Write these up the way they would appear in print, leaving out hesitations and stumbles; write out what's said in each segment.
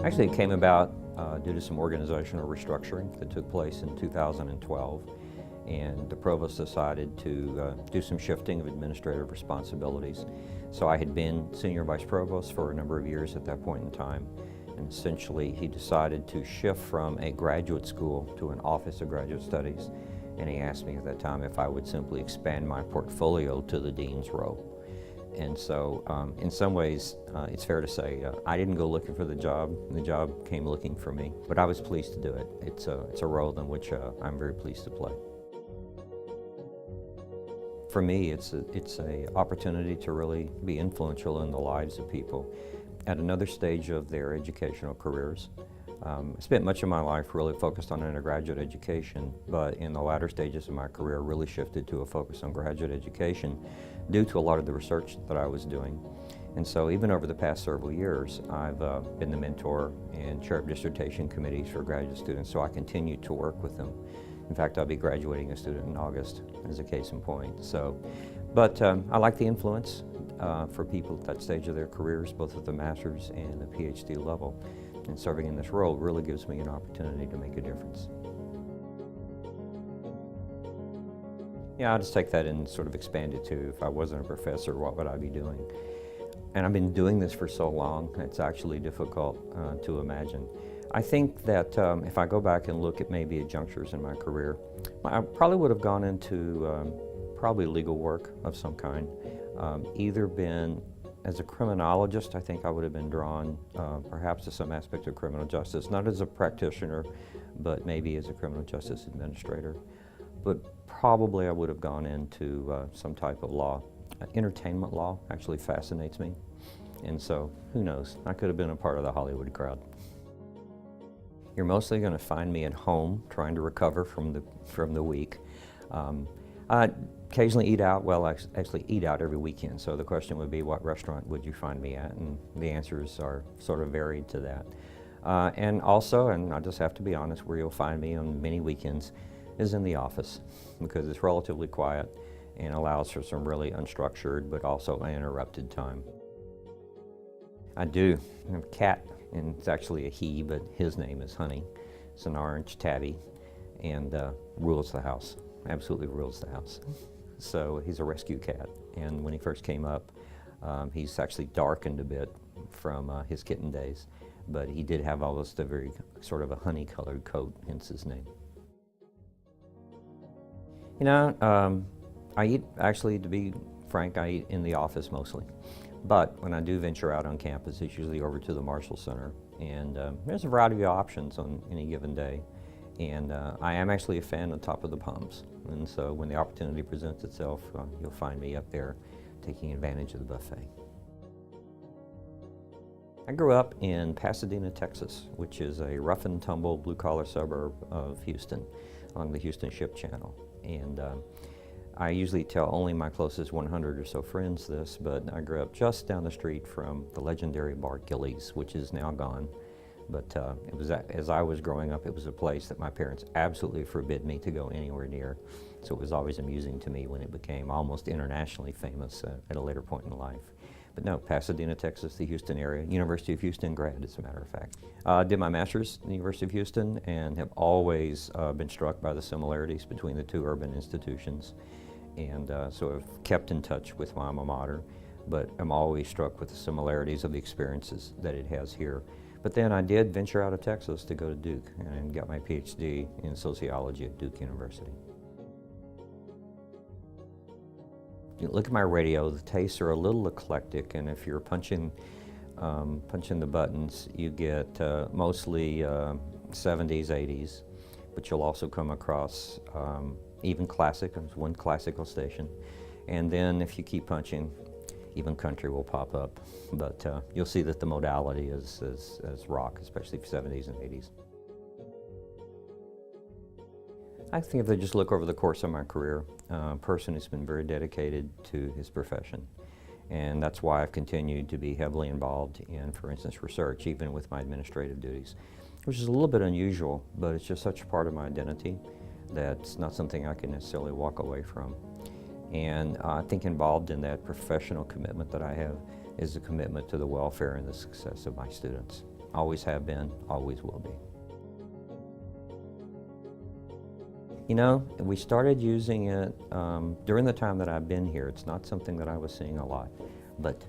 Actually, it came about due to some organizational restructuring that took place in 2012, and the provost decided to do some shifting of administrative responsibilities. So I had been senior vice provost for a number of years at that point in time, and essentially he decided to shift from a graduate school to an office of graduate studies, and he asked me at that time if I would simply expand my portfolio to the dean's role. And so in some ways, it's fair to say I didn't go looking for the job came looking for me, but I was pleased to do it. It's a role in which I'm very pleased to play. For me, it's a opportunity to really be influential in the lives of people at another stage of their educational careers. I spent much of my life really focused on undergraduate education, but in the latter stages of my career really shifted to a focus on graduate education due to a lot of the research that I was doing. And so even over the past several years, I've been the mentor and chair of dissertation committees for graduate students, so I continue to work with them. In fact, I'll be graduating a student in August as a case in point. But I like the influence for people at that stage of their careers, both at the master's and the PhD level. And serving in this role really gives me an opportunity to make a difference. Yeah, I'll just take that and sort of expand it to, if I wasn't a professor, what would I be doing? And I've been doing this for so long, it's actually difficult to imagine. I think that if I go back and look at maybe at junctures in my career, I probably would have gone into probably legal work of some kind, either been as a criminologist. I think I would have been drawn perhaps to some aspect of criminal justice, not as a practitioner, but maybe as a criminal justice administrator. But probably I would have gone into some type of law. Entertainment law actually fascinates me, and so who knows, I could have been a part of the Hollywood crowd. You're mostly going to find me at home trying to recover from the week. I occasionally eat out. Well, I actually eat out every weekend, so the question would be, what restaurant would you find me at? And the answers are sort of varied to that. And also, and I just have to be honest, where you'll find me on many weekends is in the office, because it's relatively quiet and allows for some really unstructured but also uninterrupted time. I do have a cat, and it's actually a he, but his name is Honey. It's an orange tabby, and rules the house. Absolutely rules the house. So he's a rescue cat, and when he first came up, he's actually darkened a bit from his kitten days, but he did have almost a very sort of a honey-colored coat, hence his name. You know, I eat, actually, to be frank, I eat in the office mostly, but when I do venture out on campus, it's usually over to the Marshall Center, and there's a variety of options on any given day. And I am actually a fan of Top of the Palms, and so when the opportunity presents itself, you'll find me up there taking advantage of the buffet. I grew up in Pasadena, Texas, which is a rough and tumble blue-collar suburb of Houston along the Houston Ship Channel. And I usually tell only my closest 100 or so friends this, but I grew up just down the street from the legendary bar Gillies, which is now gone. But it was, as I was growing up, it was a place that my parents absolutely forbid me to go anywhere near. So it was always amusing to me when it became almost internationally famous at a later point in life. But no, Pasadena, Texas, the Houston area, University of Houston grad, as a matter of fact. Did my master's at the University of Houston and have always been struck by the similarities between the two urban institutions. And so I've kept in touch with my alma mater, but I'm always struck with the similarities of the experiences that it has here. But then I did venture out of Texas to go to Duke and got my PhD in sociology at Duke University. You look at my radio, the tastes are a little eclectic, and if you're punching the buttons, you get mostly 70s, 80s, but you'll also come across even classic. There's one classical station, and then if you keep punching, even country will pop up, but you'll see that the modality is rock, especially for 70s and 80s. I think if they just look over the course of my career, a person who's been very dedicated to his profession, and that's why I've continued to be heavily involved in, for instance, research, even with my administrative duties, which is a little bit unusual, but it's just such a part of my identity that's not something I can necessarily walk away from. And I think involved in that professional commitment that I have is a commitment to the welfare and the success of my students. Always have been, always will be. You know, we started using it during the time that I've been here. It's not something that I was seeing a lot, but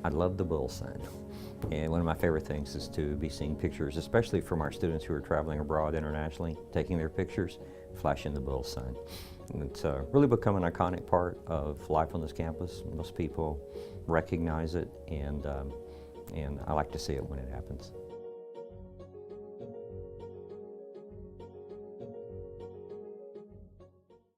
I love the bull sign. And one of my favorite things is to be seeing pictures, especially from our students who are traveling abroad internationally, taking their pictures, flashing the bull sign. And it's really become an iconic part of life on this campus. Most people recognize it, and I like to see it when it happens.